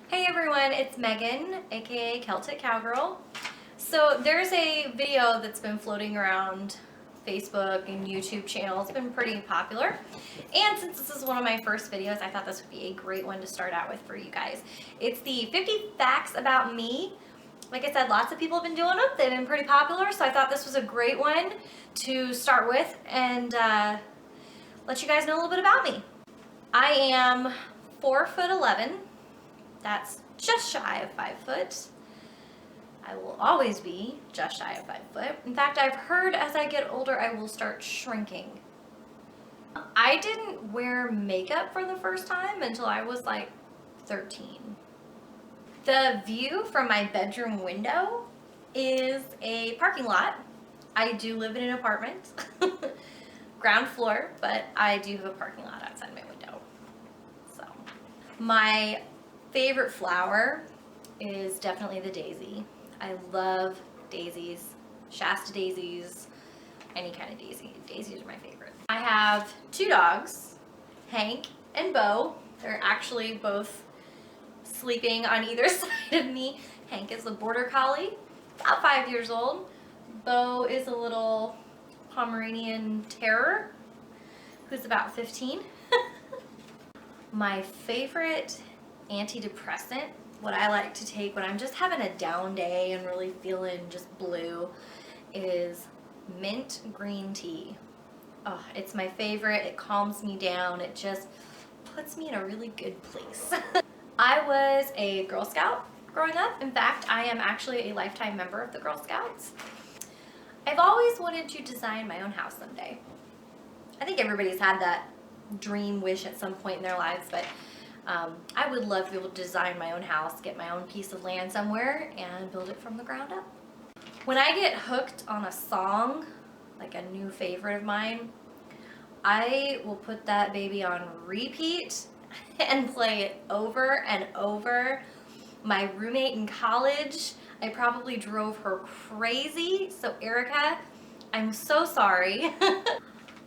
Hey everyone, it's Megan, aka Celtic Cowgirl. So there's a video that's been floating around Facebook and YouTube channels. It's been pretty popular. And since this is one of my first videos, I thought this would be a great one to start out with for you guys. It's the 50 facts about me. Like I said, lots of people have been doing them. They've been pretty popular, so I thought this was a great one to start with and let you guys know a little bit about me. I am 4'11". That's just shy of 5 foot. I will always be just shy of 5 foot. In fact, I've heard as I get older, I will start shrinking. I didn't wear makeup for the first time until I was like 13. The view from my bedroom window is a parking lot. I do live in an apartment, ground floor, but I do have a parking lot outside my window. So, my favorite flower is definitely the daisy. I love daisies, Shasta daisies, any kind of daisy. Daisies are my favorite. I have two dogs, Hank and Bo. They're actually both sleeping on either side of me. Hank is a border collie, about 5 years old. Bo is a little Pomeranian terror, who's about 15. My favorite antidepressant, what I like to take when I'm just having a down day and really feeling just blue, is mint green tea. Oh, it's my favorite. It calms me down. It just puts me in a really good place. I was a Girl Scout growing up. In fact, I am actually a lifetime member of the Girl Scouts. I've always wanted to design my own house someday. I think everybody's had that dream wish at some point in their lives, but I would love to be able to design my own house, get my own piece of land somewhere, and build it from the ground up. When I get hooked on a song, like a new favorite of mine, I will put that baby on repeat and play it over and over. My roommate in college, I probably drove her crazy. So Erica, I'm so sorry.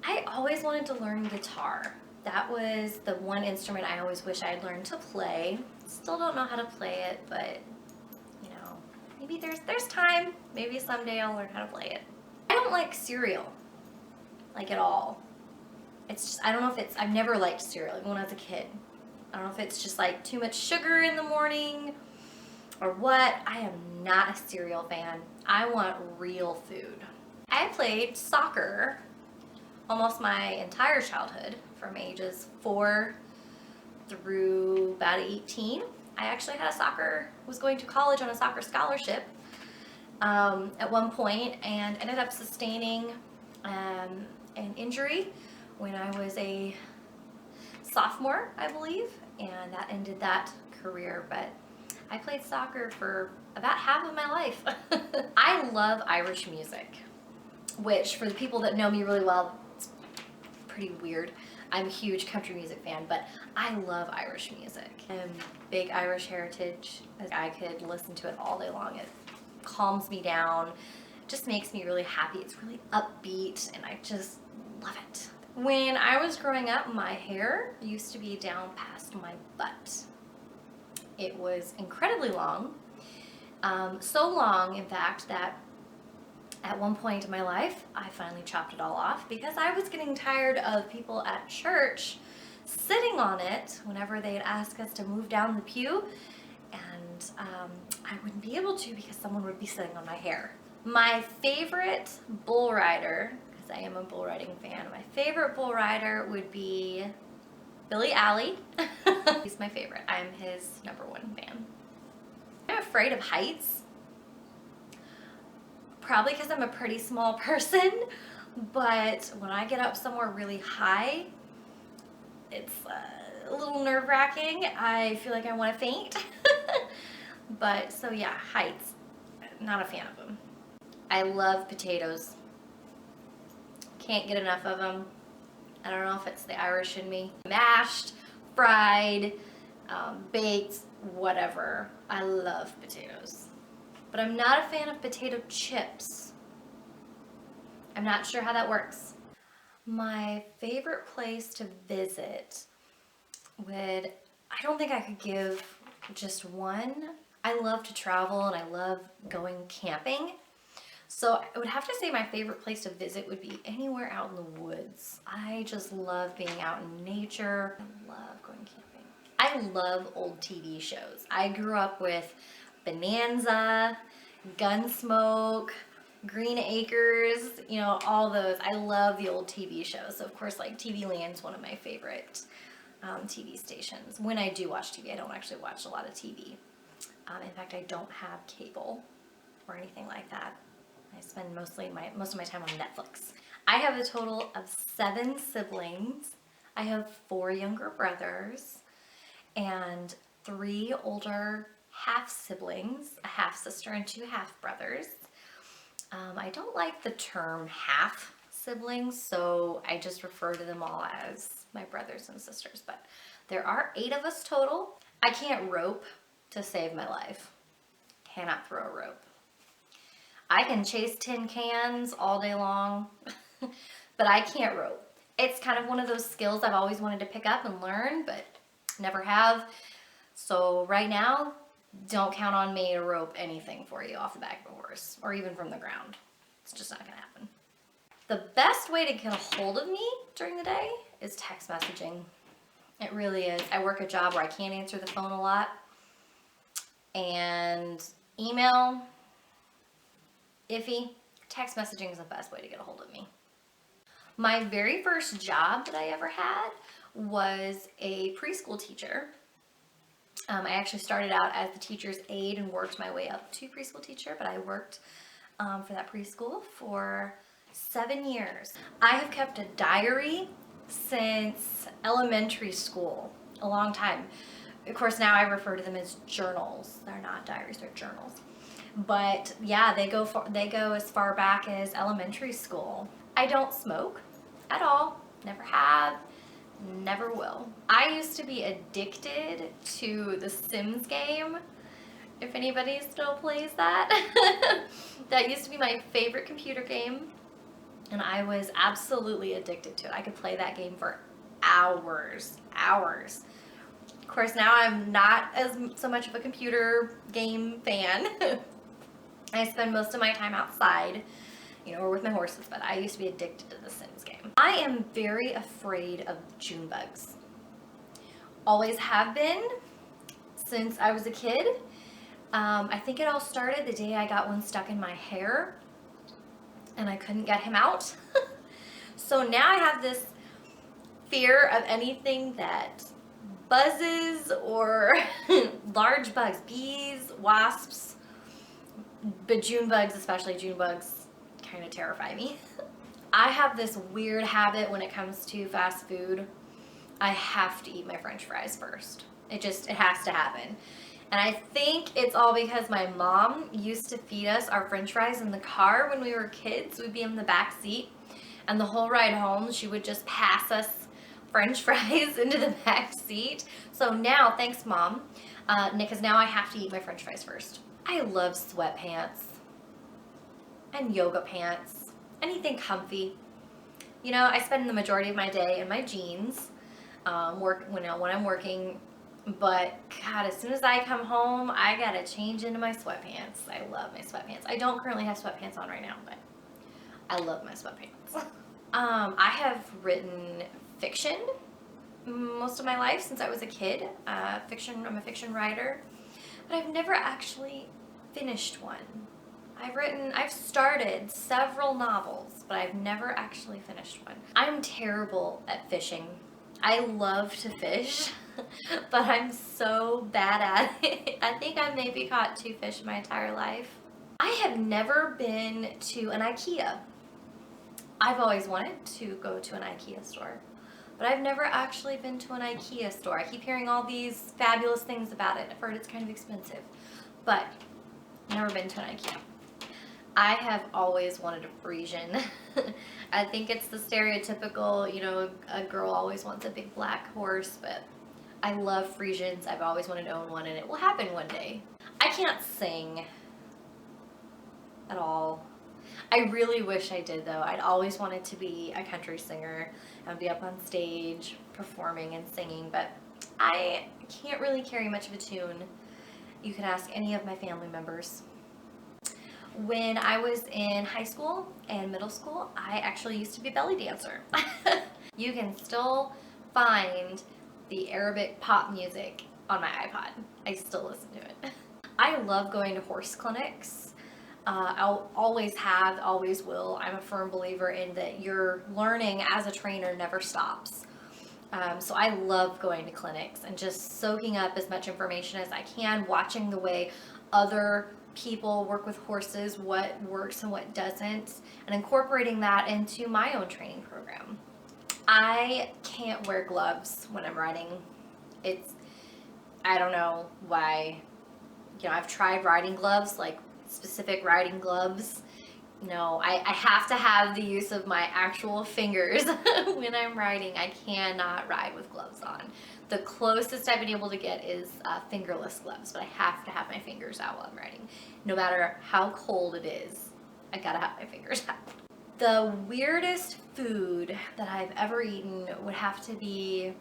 I always wanted to learn guitar. That was the one instrument I always wish I had learned to play. Still don't know how to play it, but you know, maybe there's time. Maybe someday I'll learn how to play it. I don't like cereal, like at all. It's just, I don't know if it's, I've never liked cereal, even when I was a kid. I don't know if it's just like too much sugar in the morning or what. I am not a cereal fan. I want real food. I played soccer almost my entire childhood, from ages 4 through about 18. I actually was going to college on a soccer scholarship at one point, and ended up sustaining an injury when I was a sophomore, I believe, and that ended that career. But I played soccer for about half of my life. I love Irish music, which for the people that know me really well, it's pretty weird. I'm a huge country music fan, but I love Irish music. I'm big Irish heritage. I could listen to it all day long. It calms me down, just makes me really happy. It's really upbeat, and I just love it. When I was growing up, my hair used to be down past my butt. It was incredibly long. So long, in fact, that at one point in my life, I finally chopped it all off because I was getting tired of people at church sitting on it whenever they'd ask us to move down the pew, and I wouldn't be able to because someone would be sitting on my hair. My favorite bull rider, because I am a bull riding fan, my favorite bull rider would be Billy Alley. He's my favorite. I'm his #1 fan. I'm afraid of heights. Probably because I'm a pretty small person, but when I get up somewhere really high, it's a little nerve-wracking. I feel like I want to faint. But so yeah, heights, not a fan of them. I love potatoes. Can't get enough of them. I don't know if it's the Irish in me. Mashed, fried, baked, whatever. I love potatoes. But I'm not a fan of potato chips. I'm not sure how that works. My favorite place to visit I don't think I could give just one. I love to travel and I love going camping. So I would have to say my favorite place to visit would be anywhere out in the woods. I just love being out in nature. I love going camping. I love old TV shows. I grew up with Bonanza, Gunsmoke, Green Acres, you know, all those. I love the old TV shows. So of course, like TV Land's one of my favorite TV stations. When I do watch TV, I don't actually watch a lot of TV. In fact, I don't have cable or anything like that. I spend most of my time on Netflix. I have a total of 7 siblings. I have 4 younger brothers and 3 older half siblings, a half sister and 2 half brothers. I don't like the term half siblings, so I just refer to them all as my brothers and sisters, but there are 8 of us total. I can't rope to save my life. Cannot throw a rope. I can chase tin cans all day long, but I can't rope. It's kind of one of those skills I've always wanted to pick up and learn, but never have. So right now, don't count on me to rope anything for you off the back of a horse or even from the ground. It's just not gonna happen. The best way to get a hold of me during the day is text messaging. It really is. I work a job where I can't answer the phone a lot. And email, iffy. Text messaging is the best way to get a hold of me. My very first job that I ever had was a preschool teacher. I actually started out as the teacher's aide and worked my way up to preschool teacher, but I worked for that preschool for 7 years. I have kept a diary since elementary school, a long time. Of course, now I refer to them as journals. They're not diaries, they're journals. But yeah, they go as far back as elementary school. I don't smoke at all. Never have, never will. I used to be addicted to the Sims game. If anybody still plays that. That used to be my favorite computer game. And I was absolutely addicted to it. I could play that game for hours. Of course, now I'm not so much of a computer game fan. I spend most of my time outside, you know, or with my horses, but I used to be addicted to the Sims game. I am very afraid of June bugs. Always have been since I was a kid. I think it all started the day I got one stuck in my hair and I couldn't get him out. So now I have this fear of anything that buzzes or large bugs, bees, wasps, but June bugs, especially June bugs, kind of terrify me. I have this weird habit when it comes to fast food. I have to eat my French fries first. It has to happen. And I think it's all because my mom used to feed us our French fries in the car when we were kids. We'd be in the back seat, and the whole ride home, she would just pass us French fries into the back seat. So now, thanks Mom, because now I have to eat my French fries first. I love sweatpants and yoga pants, anything comfy. You know, I spend the majority of my day in my jeans, when I'm working. But God, as soon as I come home, I gotta change into my sweatpants. I love my sweatpants. I don't currently have sweatpants on right now, but I love my sweatpants. I have written fiction most of my life since I was a kid. I'm a fiction writer, but I've never actually finished one. I've started several novels, but I've never actually finished one. I'm terrible at fishing. I love to fish, but I'm so bad at it. I think I've maybe caught 2 fish in my entire life. I have never been to an IKEA. I've always wanted to go to an IKEA store, but I've never actually been to an IKEA store. I keep hearing all these fabulous things about it. I've heard it's kind of expensive, but never been to an IKEA. I have always wanted a Friesian. I think it's the stereotypical, you know, a girl always wants a big black horse, but I love Friesians. I've always wanted to own one, and it will happen one day. I can't sing at all. I really wish I did, though. I'd always wanted to be a country singer and be up on stage performing and singing, but I can't really carry much of a tune. You can ask any of my family members. When I was in high school and middle school, I actually used to be a belly dancer. You can still find the Arabic pop music on my iPod. I still listen to it. I love going to horse clinics. I'll always have, always will. I'm a firm believer in that your learning as a trainer never stops. So I love going to clinics and just soaking up as much information as I can, watching the way other people work with horses, what works and what doesn't, and incorporating that into my own training program. I can't wear gloves when I'm riding. I don't know why. I've tried riding gloves, like specific riding gloves. No, I have to have the use of my actual fingers when I'm riding. I cannot ride with gloves on. The closest I've been able to get is fingerless gloves, but I have to have my fingers out while I'm riding. No matter how cold it is, I gotta have my fingers out. The weirdest food that I've ever eaten would have to be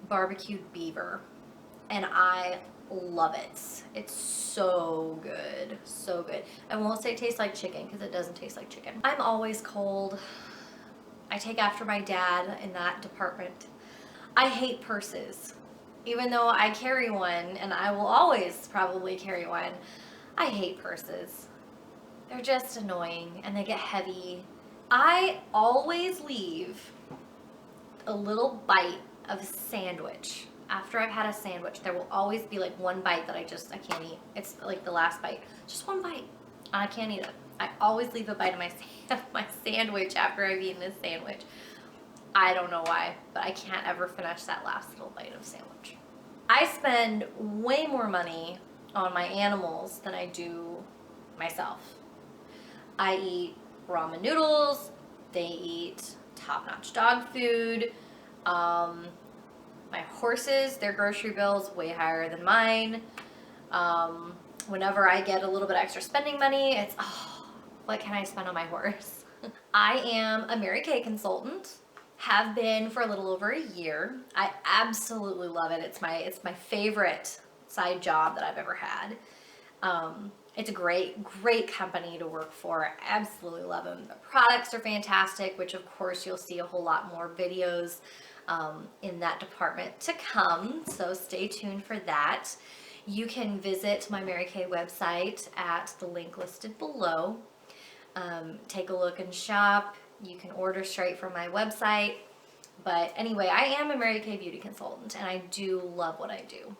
barbecued beaver, and I love it. It's so good, so good. I won't say it tastes like chicken because it doesn't taste like chicken. I'm always cold. I take after my dad in that department. I hate purses. Even though I carry one, and I will always probably carry one, I hate purses. They're just annoying and they get heavy. I always leave a little bite of a sandwich. After I've had a sandwich, there will always be like one bite that I can't eat. It's like the last bite. Just one bite. I can't eat it. I always leave a bite of my sandwich after I've eaten a sandwich. I don't know why, but I can't ever finish that last little bite of sandwich. I spend way more money on my animals than I do myself. I eat ramen noodles. They eat top-notch dog food. My horses, their grocery bill's way higher than mine. Whenever I get a little bit extra spending money, it's, what can I spend on my horse? I am a Mary Kay consultant. Have been for a little over a year. I absolutely love it. It's my favorite side job that I've ever had. It's a great company to work for. I absolutely love them. The products are fantastic, which of course you'll see a whole lot more videos in that department to come, so stay tuned for that. You can visit my Mary Kay website at the link listed below. Take a look and shop. You can order straight from my website. But anyway, I am a Mary Kay beauty consultant, and I do love what I do.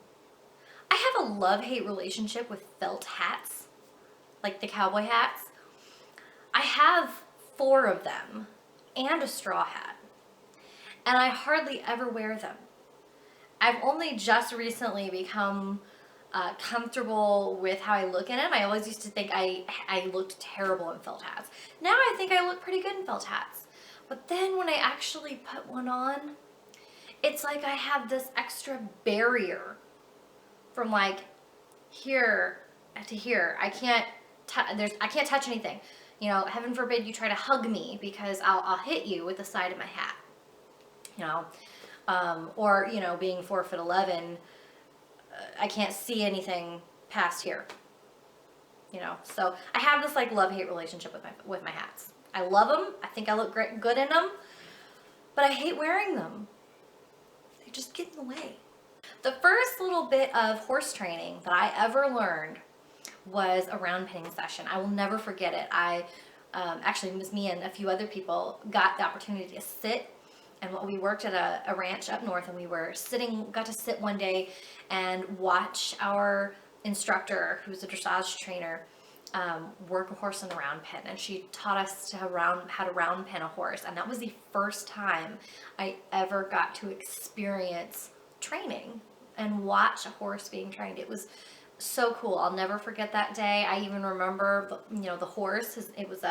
I have a love-hate relationship with felt hats, like the cowboy hats. I have 4 of them and a straw hat, and I hardly ever wear them. I've only just recently become comfortable with how I look in them. I always used to think I looked terrible in felt hats. Now I think I look pretty good in felt hats. But then when I actually put one on, it's like I have this extra barrier from like here to here. I can't touch anything. Heaven forbid you try to hug me because I'll hit you with the side of my hat. Or being 4'11", I can't see anything past here. So I have this like love-hate relationship with my hats. I love them. I think I look good in them, but I hate wearing them. They just get in the way. The first little bit of horse training that I ever learned was a round penning session. I will never forget it. Actually, it was me and a few other people got the opportunity to sit, and we worked at a ranch up north, and we got to sit one day and watch our instructor, who's a dressage trainer, work a horse in the round pen, and she taught us how to round pen a horse, and that was the first time I ever got to experience training and watch a horse being trained. It was so cool. I'll never forget that day. I even remember the horse. He was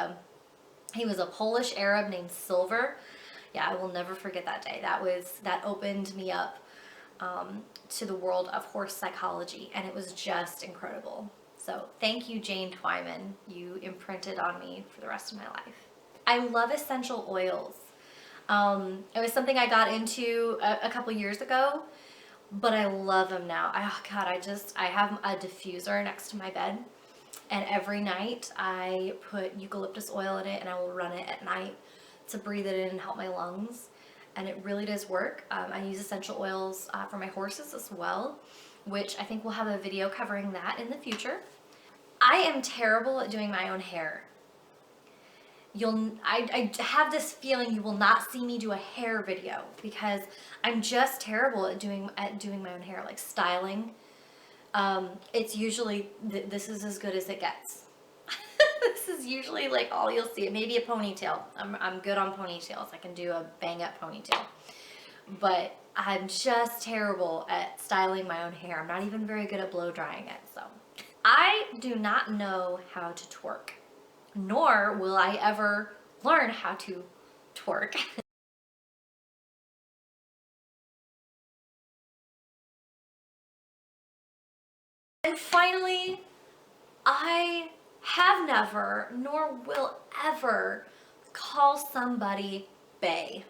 a Polish Arab named Silver. Yeah, I will never forget that day. That opened me up to the world of horse psychology, and it was just incredible. So thank you, Jane Twyman. You imprinted on me for the rest of my life. I love essential oils. It was something I got into a couple years ago but I love them now. Oh God, I have a diffuser next to my bed, and every night I put eucalyptus oil in it, and I will run it at night to breathe it in and help my lungs. And it really does work. I use essential oils for my horses as well, which I think we'll have a video covering that in the future. I am terrible at doing my own hair. I have this feeling you will not see me do a hair video because I'm just terrible at doing my own hair, like styling. It's usually this is as good as it gets. This is usually like all you'll see. Maybe a ponytail. I'm good on ponytails. I can do a bang up ponytail. But I'm just terrible at styling my own hair. I'm not even very good at blow drying it. So I do not know how to twerk, nor will I ever learn how to twerk. And finally, I have never, nor will ever, call somebody bae.